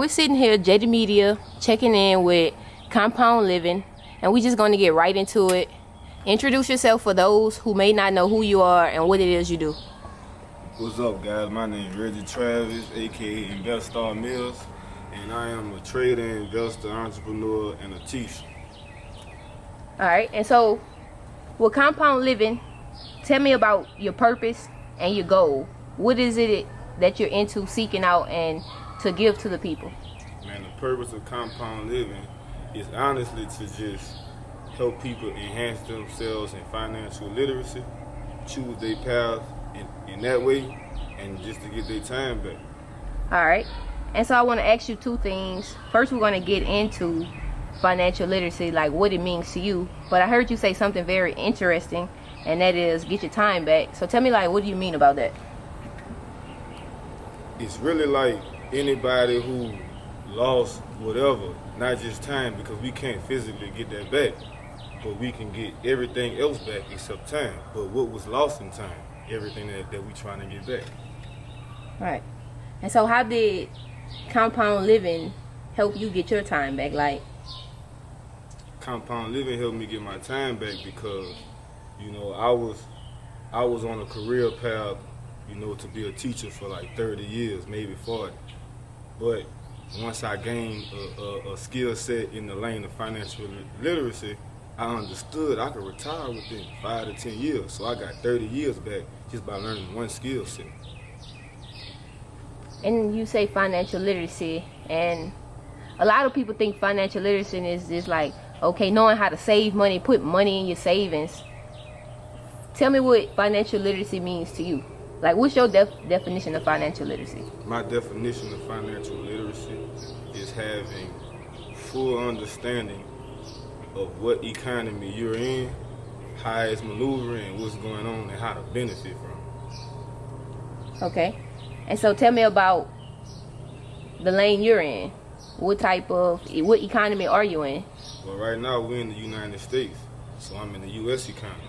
we're sitting here, JD Media, checking in with Compound Living, and we're just going to get right into it. Introduce yourself for those who may not know who you are and what it is you do. What's up, guys? My name is Reggie Travis, aka Investor Mills, and I am a trader, investor, entrepreneur, and a teacher. All right, and so with Compound Living, tell me about your purpose and your goal. What is it that you're into seeking out and to give to the people? Man, the purpose of Compound Living is honestly to just help people enhance themselves in financial literacy, choose their path in that way, and just to get their time back. All right, and so I want to ask you two things. First, we're going to get into financial literacy, like what it means to you. But I heard you say something very interesting, and that is get your time back. So tell me, like, what do you mean about that? It's really like anybody who lost whatever, not just time, because we can't physically get that back, but we can get everything else back except time. But what was lost in time, everything that we trying to get back. Right. And so how did Compound Living help you get your time back? Like, Compound Living helped me get my time back because, I was on a career path, to be a teacher for like 30 years, maybe 40. But once I gained a skill set in the lane of financial literacy, I understood I could retire within 5 to 10 years. So I got 30 years back just by learning one skill set. and you say financial literacy, and a lot of people think financial literacy is just like, okay, knowing how to save money, put money in your savings. Tell me what financial literacy means to you. Like, what's your definition of financial literacy? My definition of financial literacy is having full understanding of what economy you're in, how it's maneuvering, what's going on, and how to benefit from it. Okay. And so tell me about the lane you're in. What economy are you in? Well, right now we're in the United States, so I'm in the U.S. economy.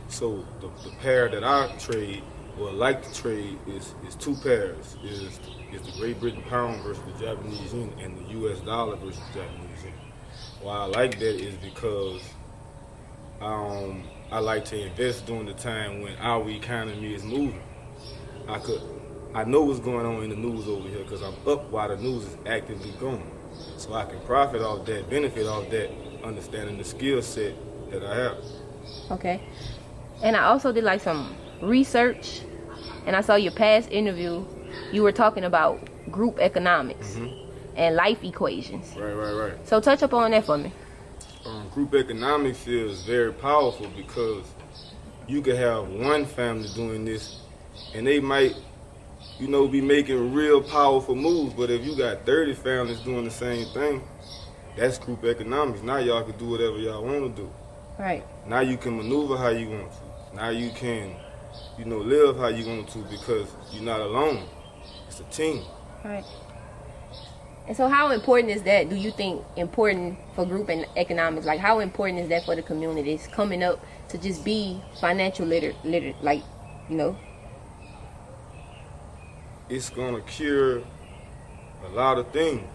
So the pair that I trade, or like to trade, is two pairs. Is the Great Britain pound versus the Japanese yen, and the U.S. dollar versus the Japanese yen. Why I like that is because I like to invest during the time when our economy is moving. I know what's going on in the news over here because I'm up while the news is actively going. So I can profit off that, benefit off that, understanding the skill set that I have. Okay. And I also did like some research, and I saw your past interview. You were talking about group economics and life equations. Right. So touch up on that for me. Group economics is very powerful because you could have one family doing this, and they might, be making real powerful moves. But if you got 30 families doing the same thing, that's group economics. Now y'all can do whatever y'all want to do. Right. Now you can maneuver how you want to. Now you can, live how you want to because you're not alone. It's a team. Right. And so how important is that, do you think, important for group and economics? Like, how important is that for the communities coming up to just be financial literate, like, It's going to cure a lot of things.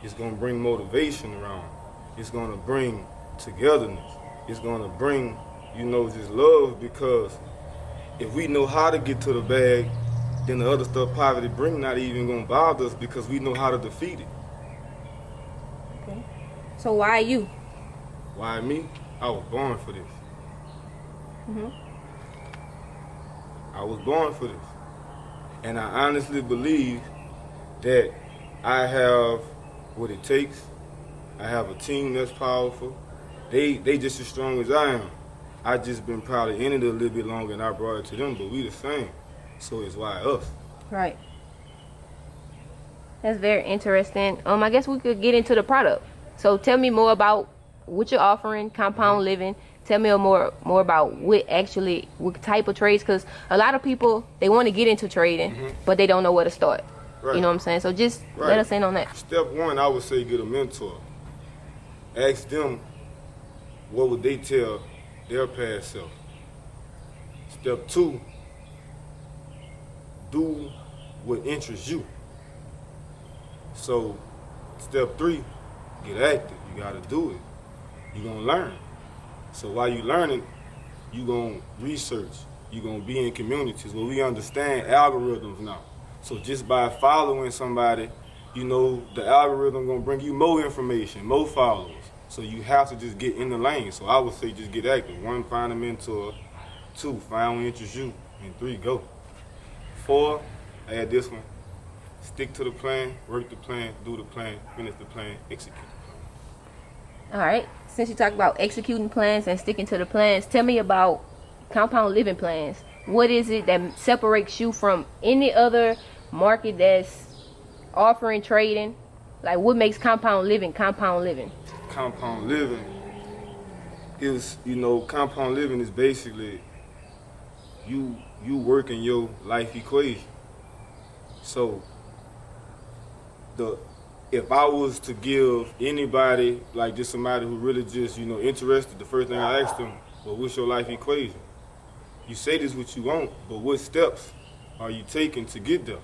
It's going to bring motivation around. It's going to bring togetherness. It's going to bring, just love, because if we know how to get to the bag, then the other stuff poverty bring not even going to bother us because we know how to defeat it. Okay. So why you? Why me? I was born for this. I was born for this. And I honestly believe that I have what it takes. I have a team that's powerful. They just as strong as I am. I just been probably in it a little bit longer and I brought it to them, but we the same. So it's why us. Right. That's very interesting. I guess we could get into the product. So tell me more about what you're offering, Compound Living. Tell me more about what type of trades, because a lot of people, they want to get into trading, but they don't know where to start. Right. You know what I'm saying? So just let us in on that. Step one, I would say get a mentor. Ask them what would they tell their past self. Step two, do what interests you. So step 3, get active. You gotta do it. You gonna learn. So while you learning, you gonna research. You gonna be in communities where we understand algorithms now. So just by following somebody, you know, the algorithm gonna bring you more information, more followers. So you have to just get in the lane. So I would say just get active. 1, find a mentor. 2, find one interest you. And 3, go. 4, add this one. Stick to the plan, work the plan, do the plan, finish the plan, execute the plan. All right. Since you talked about executing plans and sticking to the plans, tell me about compound living plans. What is it that separates you from any other market that's offering trading? Like, what makes compound living compound living? Compound living is, you know, compound living is basically you working your life equation. So if I was to give anybody, like just somebody who really just, you know, interested, the first thing I ask them, well, what's your life equation? You say this what you want, but what steps are you taking to get there?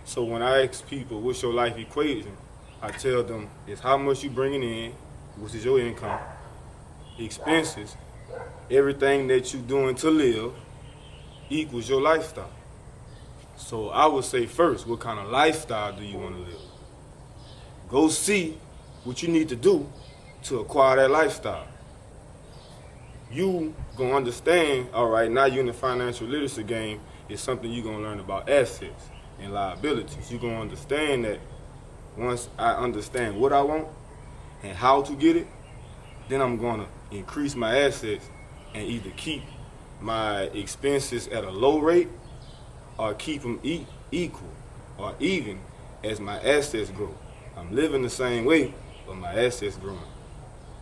So when I ask people, what's your life equation? I tell them it's how much you bringing in, which is your income, expenses, everything that you doing to live equals your lifestyle. So I would say first, what kind of lifestyle do you want to live? Go see what you need to do to acquire that lifestyle. You gonna understand, all right, now you're in the financial literacy game, it's something you're gonna learn about assets and liabilities. You're gonna understand that once I understand what I want and how to get it, then I'm gonna increase my assets and either keep my expenses at a low rate or keep them equal or even as my assets grow. I'm living the same way, but my assets growing.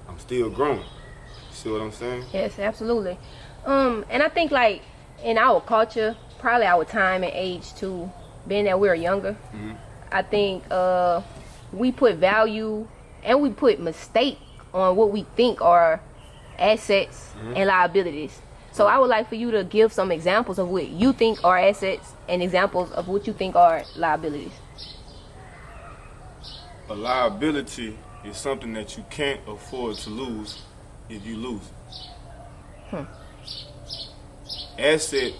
I'm still growing. See what I'm saying? Yes, absolutely. And I think, like, in our culture, probably our time and age too, being that we're younger, I think we put value and we put mistake on what we think are assets and liabilities. So I would like for you to give some examples of what you think are assets and examples of what you think are liabilities. A liability is something that you can't afford to lose if you lose it. Asset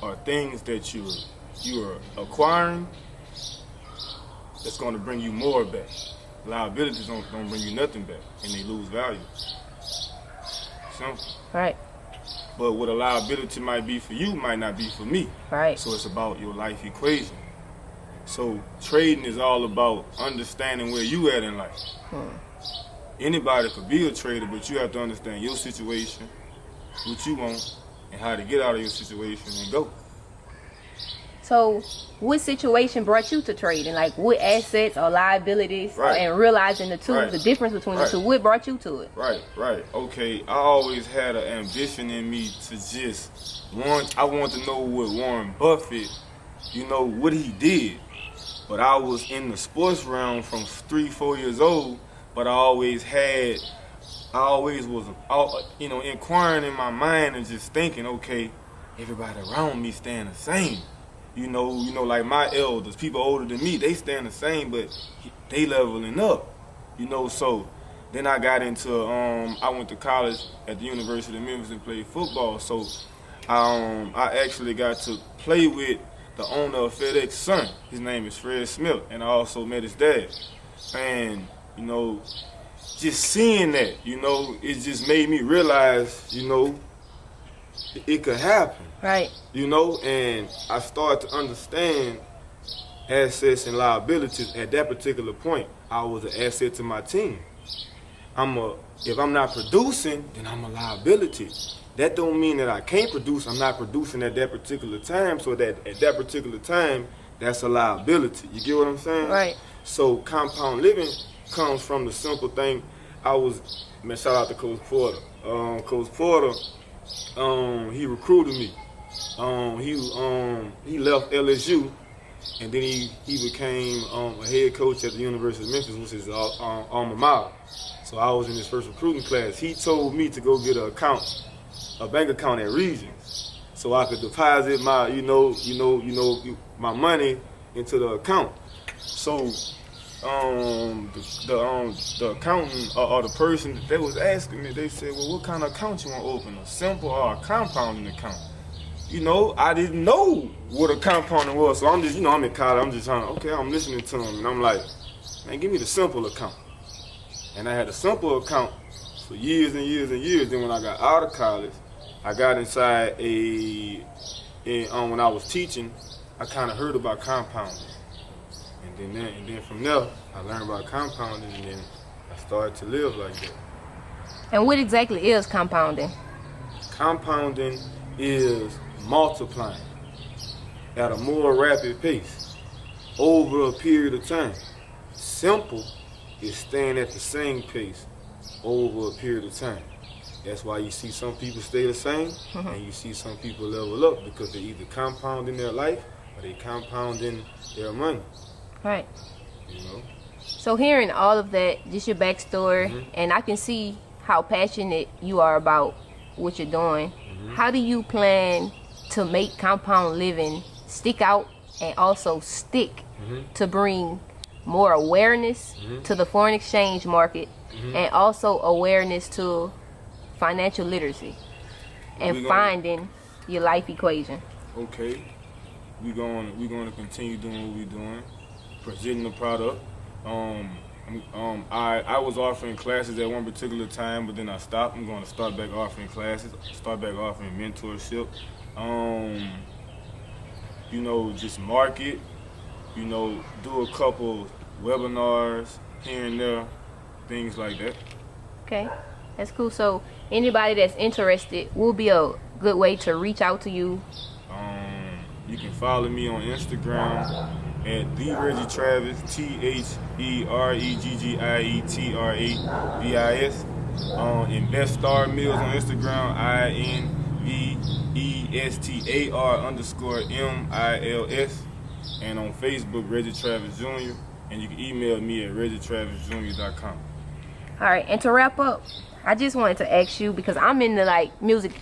are things that you're acquiring that's going to bring you more back. Liabilities don't bring you nothing back, and they lose value. Simple. Right. But what a liability might be for you might not be for me. Right. So it's about your life equation. So trading is all about understanding where you at in life. Anybody could be a trader, but you have to understand your situation, what you want, and how to get out of your situation and go. So what situation brought you to trading? Like, what assets or liabilities and realizing the two, the difference between the two, what brought you to it? Right. Okay, I always had an ambition in me to just I want to know what Warren Buffett, you know, what he did. But I was in the sports realm from 3-4 years old, but I always was, you know, inquiring in my mind and just thinking, okay, everybody around me staying the same. You know, like my elders, people older than me, they staying the same, but they leveling up. You know, so then I got into, I went to college at the University of Memphis and played football. So I actually got to play with the owner of FedEx son. His name is Fred Smith, and I also met his dad. And, you know, just seeing that, you know, it just made me realize, you know, it could happen. Right. You know, and I started to understand assets and liabilities at that particular point. I was an asset to my team. If I'm not producing, then I'm a liability. That don't mean that I can't produce. I'm not producing at that particular time, so that at that particular time, that's a liability. You get what I'm saying? Right. So compound living comes from the simple thing. Shout out to Coach Porter. Coach Porter, he recruited me. He left LSU, and then he became a head coach at the University of Memphis, which is alma mater. So I was in his first recruiting class. He told me to go get a bank account at Regions, so I could deposit my, my money into the account. So the accountant or the person that was asking me, they said, well, what kind of account you want to open, a simple or a compounding account? You know, I didn't know what a compounding was, so I'm just, you know, I'm in college, I'm just trying to, okay, I'm listening to them, and I'm like, man, give me the simple account. And I had a simple account for years and years and years. Then when I got out of college, I got inside when I was teaching, I kind of heard about compounding. And then from there, I learned about compounding, and then I started to live like that. And what exactly is compounding? Compounding is multiplying at a more rapid pace over a period of time. Simple is staying at the same pace over a period of time. That's why you see some people stay the same, and you see some people level up, because they either compounding their life or they compounding their money. Right. You know. So hearing all of that, just your backstory, and I can see how passionate you are about what you're doing. How do you plan to make compound living stick out and also stick to bring more awareness to the foreign exchange market and also awareness to financial literacy and finding your life equation? Okay, we're going to continue doing what we're doing, presenting the product. I was offering classes at one particular time, but then I stopped. I'm going to start back offering classes, start back offering mentorship. You know, just market. You know, do a couple webinars here and there, things like that. Okay, that's cool. So anybody that's interested, will be a good way to reach out to you. You can follow me on Instagram at the Reggie Travis, TheReggieTravis. Investar Mills on Instagram, INVESTAR_MILS, and on Facebook, Reggie Travis Jr. And you can email me at reggietravisjr.com. All right, and to wrap up, I just wanted to ask you, because I'm in the music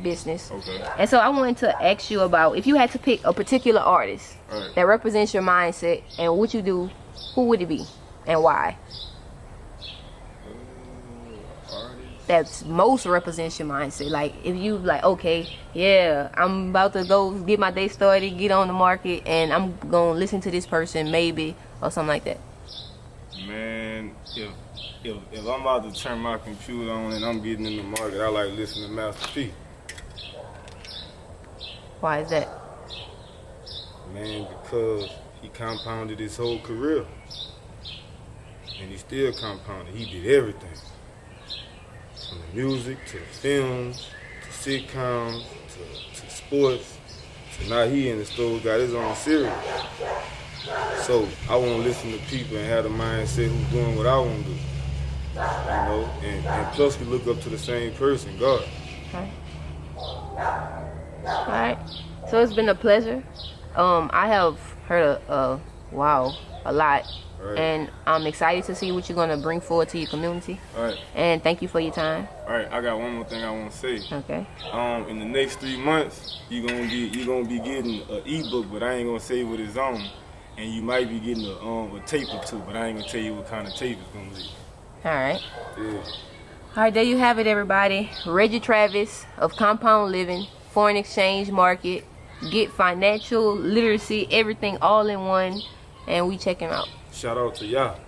business. Okay. And so I wanted to ask you about, if you had to pick a particular artist that represents your mindset and what you do, who would it be and why? That's most represents your mindset. Like, if you okay, yeah, I'm about to go get my day started, get on the market, and I'm gonna listen to this person maybe, or something like that. Man, if I'm about to turn my computer on and I'm getting in the market, I like listening to Master P. Why is that? Man, because he compounded his whole career. And he still compounded. He did everything. From the music, to the films, to sitcoms, to sports. So now he in the store, got his own series. So I want to listen to people and have the mindset who's doing what I want to do. You know, and plus we look up to the same person, God. Okay. All right. So it's been a pleasure. I have heard a lot. Right. And I'm excited to see what you're going to bring forward to your community. All right. And thank you for your time. All right, I got one more thing I want to say. Okay. In the next 3 months, you're gonna be getting an ebook, but I ain't gonna say what it's on. And you might be getting a tape or two, but I ain't gonna tell you what kind of tape it's gonna be. All right. Yeah. All right, there you have it, everybody. Reggie Travis of Compound Living, Foreign Exchange Market. Get financial literacy, everything all in one, and we check him out. Shout out to y'all.